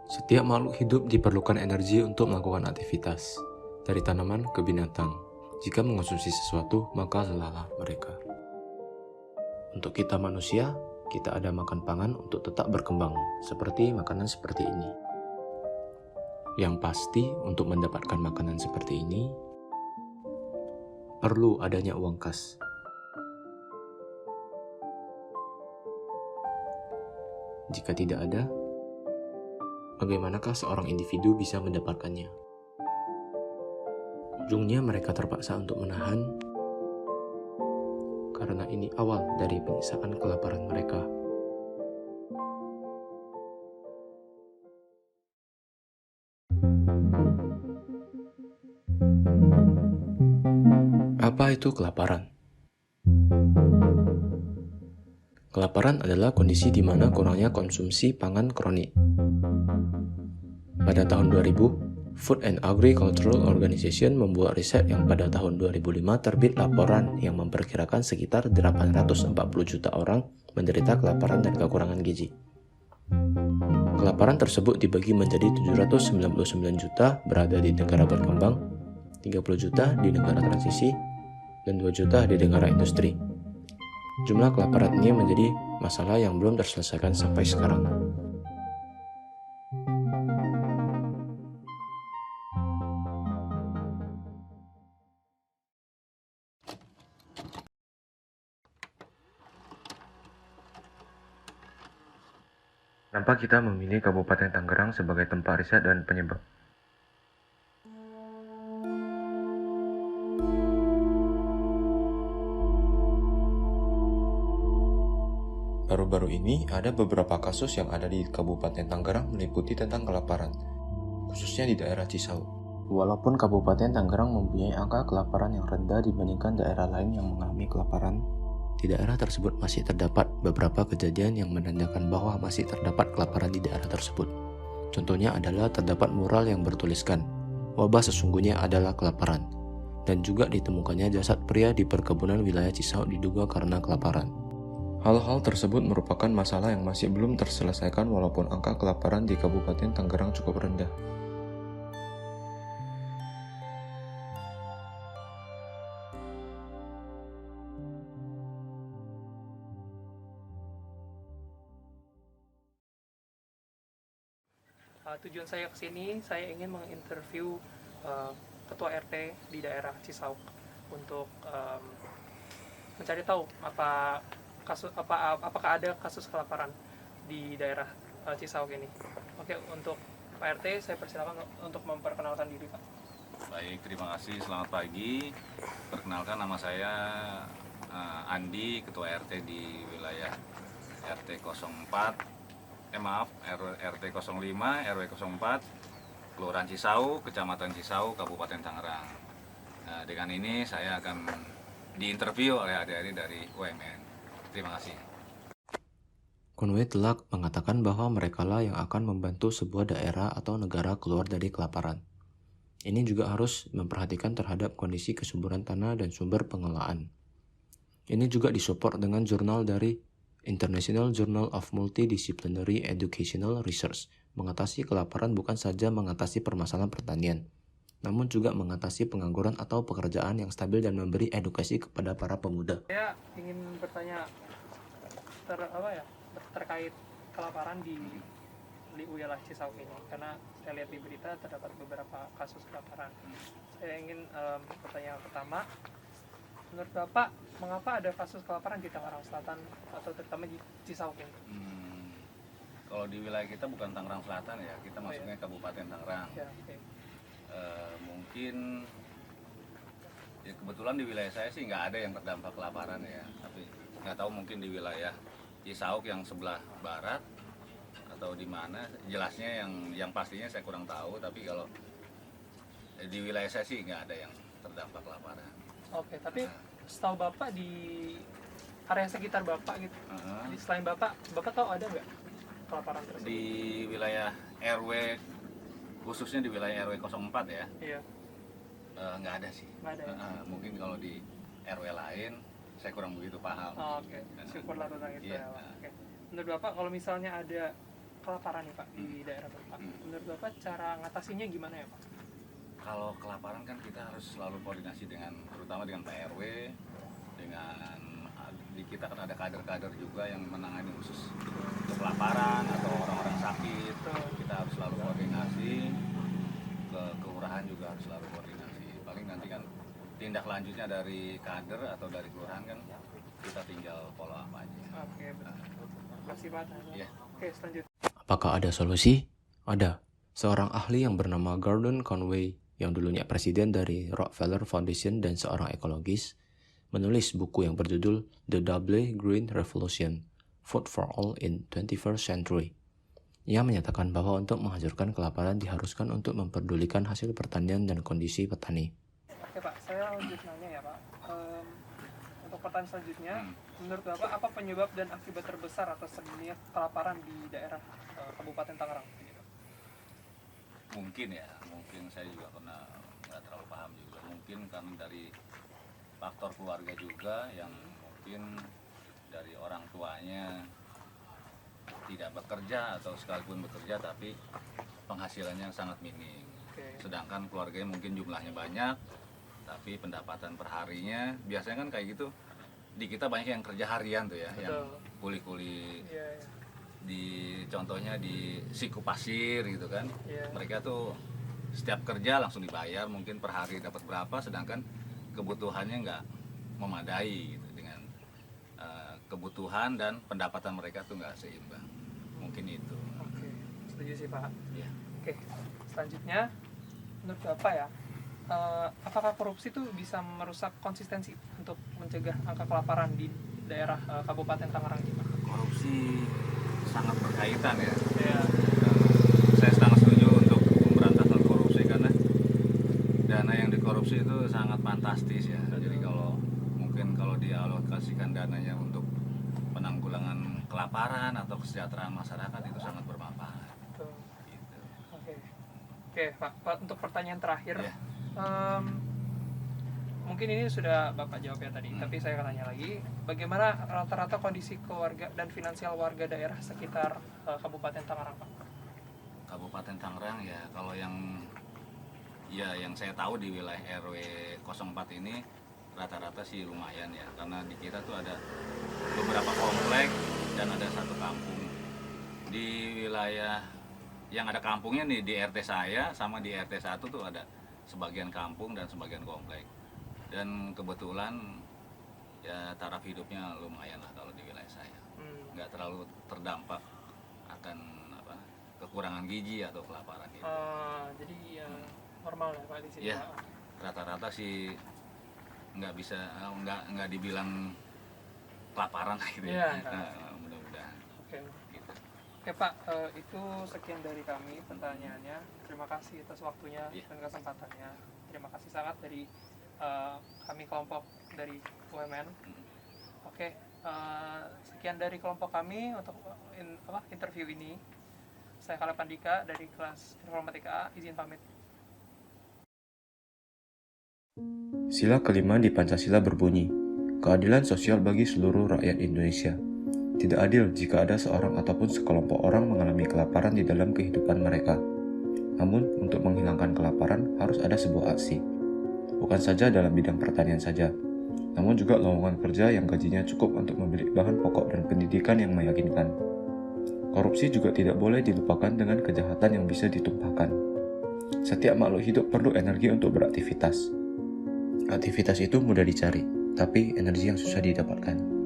Setiap makhluk hidup diperlukan energi untuk melakukan aktivitas, dari tanaman ke binatang. Jika mengonsumsi sesuatu, maka lelahlah mereka. Untuk kita manusia, kita ada makan pangan untuk tetap berkembang, seperti makanan seperti ini. Yang pasti, untuk mendapatkan makanan seperti ini, perlu adanya uang kas. Jika tidak ada, bagaimanakah seorang individu bisa mendapatkannya? Ujungnya mereka terpaksa untuk menahan, karena ini awal dari penyiksaan kelaparan mereka. Apa itu kelaparan? Kelaparan adalah kondisi di mana kurangnya konsumsi pangan kronik. Pada tahun 2000, Food and Agricultural Organization membuat riset yang pada tahun 2005 terbit laporan yang memperkirakan sekitar 840 juta orang menderita kelaparan dan kekurangan gizi. Kelaparan tersebut dibagi menjadi 799 juta berada di negara berkembang, 30 juta di negara transisi, dan 2 juta di negara industri. Jumlah kelaparan ini menjadi masalah yang belum terselesaikan sampai sekarang. Kenapa kita memilih Kabupaten Tangerang sebagai tempat riset dan penyebab? Baru-baru ini ada beberapa kasus yang ada di Kabupaten Tangerang meliputi tentang kelaparan, khususnya di daerah Cisauk. Walaupun Kabupaten Tangerang mempunyai angka kelaparan yang rendah dibandingkan daerah lain yang mengalami kelaparan, di daerah tersebut masih terdapat beberapa kejadian yang menandakan bahwa masih terdapat kelaparan di daerah tersebut. Contohnya adalah terdapat mural yang bertuliskan, "Wabah sesungguhnya adalah kelaparan," dan juga ditemukannya jasad pria di perkebunan wilayah Cisauk diduga karena kelaparan. Hal-hal tersebut merupakan masalah yang masih belum terselesaikan walaupun angka kelaparan di Kabupaten Tangerang cukup rendah. Tujuan saya ke sini, saya ingin menginterview ketua RT di daerah Cisauk untuk mencari tahu apakah ada kasus kelaparan di daerah Cisauk ini. Oke, untuk Pak RT saya persilakan untuk memperkenalkan diri, Pak. Baik, terima kasih. Selamat pagi. Perkenalkan, nama saya Andi, Ketua RT di wilayah RT 04. RT 05, RW 04, Kelurahan Cisauk, Kecamatan Cisauk, Kabupaten Tangerang. Nah, dengan ini saya akan diinterview oleh adik-adik dari UMN. Terima kasih. Conway telah mengatakan bahwa merekalah yang akan membantu sebuah daerah atau negara keluar dari kelaparan. Ini juga harus memperhatikan terhadap kondisi kesuburan tanah dan sumber pengelolaan. Ini juga disupport dengan jurnal dari International Journal of Multidisciplinary Educational Research. Mengatasi kelaparan bukan saja mengatasi permasalahan pertanian, namun juga mengatasi pengangguran atau pekerjaan yang stabil dan memberi edukasi kepada para pemuda. Saya ingin bertanya terkait kelaparan di wilayah Cisauk ini, karena saya lihat di berita terdapat beberapa kasus kelaparan. Saya ingin bertanya pertama, menurut Bapak, mengapa ada kasus kelaparan di Tangerang Selatan atau terutama di Cisauk ini? Kalau di wilayah kita bukan Tangerang Selatan ya, kita masuknya Kabupaten Tangerang. Ya, okay. Mungkin ya kebetulan di wilayah saya sih nggak ada yang terdampak kelaparan ya, tapi nggak tahu mungkin di wilayah Cisauk yang sebelah barat atau di mana, jelasnya yang pastinya saya kurang tahu, tapi kalau di wilayah saya sih nggak ada yang terdampak kelaparan. Oke, tapi setahu Bapak di area sekitar Bapak gitu, selain Bapak tahu ada nggak kelaparan tersebut? Di wilayah RW, khususnya di wilayah RW 04 ya? Iya. Nggak ada sih. Nggak ada ya? Mungkin kalau di RW lain, saya kurang begitu paham. Oke. Syukurlah tentang itu ya, Pak. Iya. Oke. Menurut Bapak, kalau misalnya ada kelaparan nih Pak di daerah Bapak. Menurut Bapak cara ngatasinya gimana ya Pak? Kalau kelaparan kan kita harus selalu koordinasi dengan, terutama dengan Pak RW, dengan di kita kan ada kader-kader juga yang menangani khusus untuk kelaparan atau orang-orang sakit. Kita harus selalu koordinasi, ke kelurahan juga harus selalu koordinasi. Paling nanti kan tindak lanjutnya dari kader atau dari kelurahan kan kita tinggal follow up aja. Oke, benar. Terima kasih Pak. Iya. Oke, selanjutnya. Apakah ada solusi? Ada. Seorang ahli yang bernama Gordon Conway, yang dulunya presiden dari Rockefeller Foundation dan seorang ekologis, menulis buku yang berjudul The Double Green Revolution, Food for All in 21st Century. Ia menyatakan bahwa untuk menghancurkan kelaparan diharuskan untuk memperdulikan hasil pertanian dan kondisi petani. Oke Pak, saya lanjut nanya ya Pak. Untuk pertanyaan selanjutnya, menurut Bapak apa penyebab dan akibat terbesar atas terjadinya kelaparan di daerah Kabupaten Tangerang? Mungkin saya juga pernah nggak terlalu paham juga. Mungkin karena dari faktor keluarga juga yang mungkin dari orang tuanya tidak bekerja atau sekalipun bekerja tapi penghasilannya sangat minim. Sedangkan keluarganya mungkin jumlahnya banyak tapi pendapatan perharinya biasanya kan kayak gitu. Di kita banyak yang kerja harian tuh ya. Betul. Yang kuli-kuli. Yeah. Contohnya di siku pasir gitu kan. Yeah. Mereka tuh setiap kerja langsung dibayar, mungkin per hari dapat berapa, sedangkan kebutuhannya nggak memadai gitu, dengan kebutuhan dan pendapatan mereka tuh nggak seimbang. Mungkin itu. Oke, setuju sih Pak. Yeah. Oke, selanjutnya menurut Bapak ya, apakah korupsi itu bisa merusak konsistensi untuk mencegah angka kelaparan di daerah Kabupaten Tangerang ini? Korupsi sangat berkaitan ya. Yeah. Saya sangat setuju untuk pemberantasan korupsi karena dana yang dikorupsi itu sangat fantastis ya. Jadi kalau dialokasikan dananya untuk penanggulangan kelaparan atau kesejahteraan masyarakat itu sangat bermanfaat. Betul. Gitu. Oke Pak, untuk pertanyaan terakhir. Yeah. Mungkin ini sudah Bapak jawab ya tadi, tapi saya akan tanya lagi, bagaimana rata-rata kondisi keluarga dan finansial warga daerah sekitar Kabupaten Tangerang Pak? Kabupaten Tangerang ya, kalau yang saya tahu di wilayah RW 04 ini rata-rata sih lumayan ya, karena di kita tuh ada beberapa komplek dan ada satu kampung. Di wilayah yang ada kampungnya nih di RT saya sama di RT 1 tuh ada sebagian kampung dan sebagian komplek. Dan kebetulan ya taraf hidupnya lumayan lah kalau di wilayah saya. Nggak terlalu terdampak akan kekurangan gizi atau kelaparan gitu. Jadi normal ya Pak di sini. Ya, rata-rata sih nggak dibilang kelaparan gitu ya. Mudah-mudahan. Oke. Gitu. Oke Pak, itu sekian dari kami pertanyaannya. Terima kasih atas waktunya dan kesempatannya. Terima kasih sangat dari kami kelompok dari UMN. Oke, sekian dari kelompok kami untuk interview ini. Saya Kala Pandika dari kelas Informatika A, izin pamit. Sila kelima di Pancasila berbunyi, keadilan sosial bagi seluruh rakyat Indonesia. Tidak adil jika ada seorang ataupun sekelompok orang mengalami kelaparan di dalam kehidupan mereka. Namun, untuk menghilangkan kelaparan harus ada sebuah aksi. Bukan saja dalam bidang pertanian saja, namun juga lowongan kerja yang gajinya cukup untuk membeli bahan pokok dan pendidikan yang meyakinkan. Korupsi juga tidak boleh dilupakan dengan kejahatan yang bisa ditumpahkan. Setiap makhluk hidup perlu energi untuk beraktivitas. Aktivitas itu mudah dicari, tapi energi yang susah didapatkan.